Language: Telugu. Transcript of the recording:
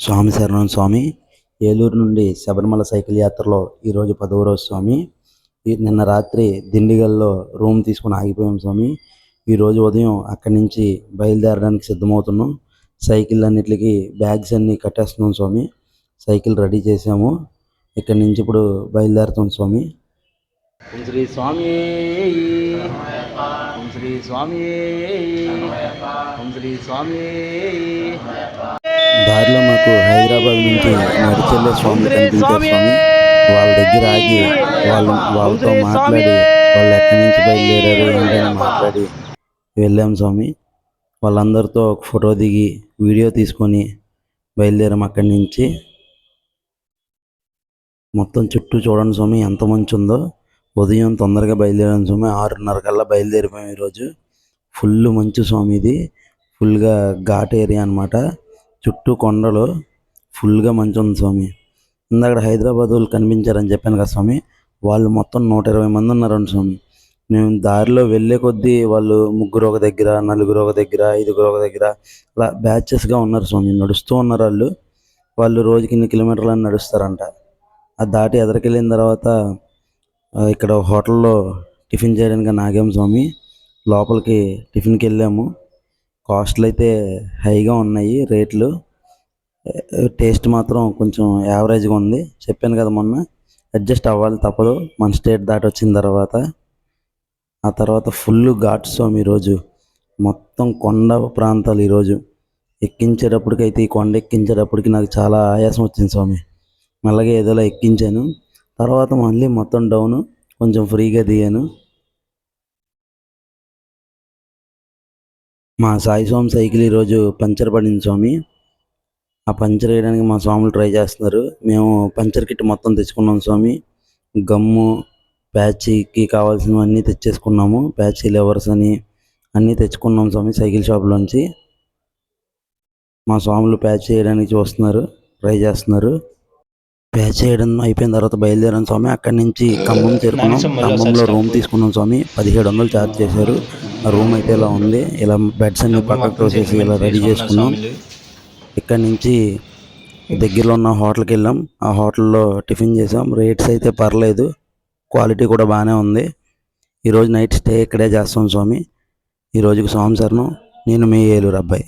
స్వామి శరణం స్వామి. ఏలూరు నుండి శబరిమల సైకిల్ యాత్రలో ఈరోజు 10వ రోజు స్వామి. నిన్న రాత్రి దిండిగల్లో రూమ్ తీసుకుని ఆగిపోయాం స్వామి. ఈరోజు ఉదయం అక్కడి నుంచి బయలుదేరడానికి సిద్ధమవుతున్నాం. సైకిల్ అన్నిటికి బ్యాగ్స్ అన్నీ కట్టేస్తున్నాం స్వామి. సైకిల్ రెడీ చేసాము. ఇక్కడి నుంచి ఇప్పుడు బయలుదేరుతాం స్వామి. ఓం శ్రీ స్వామి, ఓం శ్రీ స్వామి, ఓం శ్రీ స్వామి. దారిలో మాకు హైదరాబాద్ నుంచి నడిచెల్లే స్వామి కనిపించారు స్వామి. వాళ్ళ దగ్గర ఆగి వాళ్ళతో మాట్లాడి వాళ్ళు ఎక్కడి నుంచి బయలుదేరారు ఏంటని మాట్లాడి వెళ్ళాం స్వామి. వాళ్ళందరితో ఒక ఫోటో దిగి వీడియో తీసుకొని బయలుదేరాం అక్కడి నుంచి. మొత్తం చుట్టూ చూడండి స్వామి ఎంత మంచి ఉందో. ఉదయం తొందరగా బయలుదేరాం స్వామి. 6:30 కల్లా బయలుదేరిపోయాం ఈరోజు. ఫుల్ మంచు స్వామి. ఇది ఫుల్గా ఘాట్ ఏరియా అనమాట. చుట్టూ కొండలు, ఫుల్గా మంచు ఉంది స్వామి. ఇందాక హైదరాబాద్ వాళ్ళు కనిపించారని చెప్పాను కదా స్వామి. వాళ్ళు మొత్తం 120 మంది ఉన్నారండి స్వామి. మేము దారిలో వెళ్ళే కొద్దీ వాళ్ళు 3 ఒక దగ్గర, 4 ఒక దగ్గర, 5 ఒక దగ్గర అలా బ్యాచెస్గా ఉన్నారు స్వామి. నడుస్తూ ఉన్నారు వాళ్ళు రోజుకి ఇన్ని కిలోమీటర్లని నడుస్తారంట. అది దాటి ఎదరికెళ్ళిన తర్వాత ఇక్కడ హోటల్లో టిఫిన్ చేయడానికి ఆగాం స్వామి. లోపలికి టిఫిన్కి వెళ్ళాము. కాస్ట్లు అయితే హైగా ఉన్నాయి రేట్లు. టేస్ట్ మాత్రం కొంచెం యావరేజ్గా ఉంది. చెప్పాను కదా మొన్న, అడ్జస్ట్ అవ్వాలి తప్పదు మన స్టేట్ దాటి వచ్చిన తర్వాత. ఆ తర్వాత ఫుల్ ఘాట్స్ స్వామి. ఈరోజు మొత్తం కొండ ప్రాంతాలు. ఈరోజు ఎక్కించేటప్పటికైతే ఈ కొండ ఎక్కించేటప్పటికి నాకు చాలా ఆయాసం వచ్చింది స్వామి. మెల్లగా ఏదోలా ఎక్కించాను. తర్వాత మళ్ళీ మొత్తం డౌను, కొంచెం ఫ్రీగా దిగాను. మా సాయి స్వామి సైకిల్ ఈరోజు పంచర్ పడింది స్వామి. ఆ పంచర్ వేయడానికి మా స్వాములు ట్రై చేస్తున్నారు. మేము పంచర్ కిట్ మొత్తం తెచ్చుకున్నాం స్వామి. గమ్ము, ప్యాచీకి కావాల్సినవన్నీ తెచ్చేసుకున్నాము. ప్యాచీ లెవర్స్ అని అన్నీ తెచ్చుకున్నాం స్వామి సైకిల్ షాప్లోంచి. మా స్వాములు ప్యాచ్ చేయడానికి చూస్తున్నారు, ట్రై చేస్తున్నారు. ప్యాచ్ చేయడం అయిపోయిన తర్వాత బయలుదేరాం స్వామి. అక్కడి నుంచి ఖమ్మం చేరుకున్నాం. ఖమ్మంలో రూమ్ తీసుకున్నాం స్వామి. 1700 ఛార్జ్ చేశారు. ఆ రూమ్ అయితే ఇలా ఉంది. ఇలా బెడ్స్ అన్ని పక్కకు తోసేసి ఇలా రెడీ చేసుకున్నాం. ఇక్కడి నుంచి దగ్గరలో ఉన్న హోటల్కి వెళ్ళాం. ఆ హోటల్లో టిఫిన్ చేసాం. రేట్స్ అయితే పర్లేదు, క్వాలిటీ కూడా బాగానే ఉంది. ఈరోజు నైట్ స్టే ఇక్కడే చేస్తాం స్వామి. ఈరోజుకి స్వామి శరణం. నేను మీ ఏలూరు అబ్బాయి.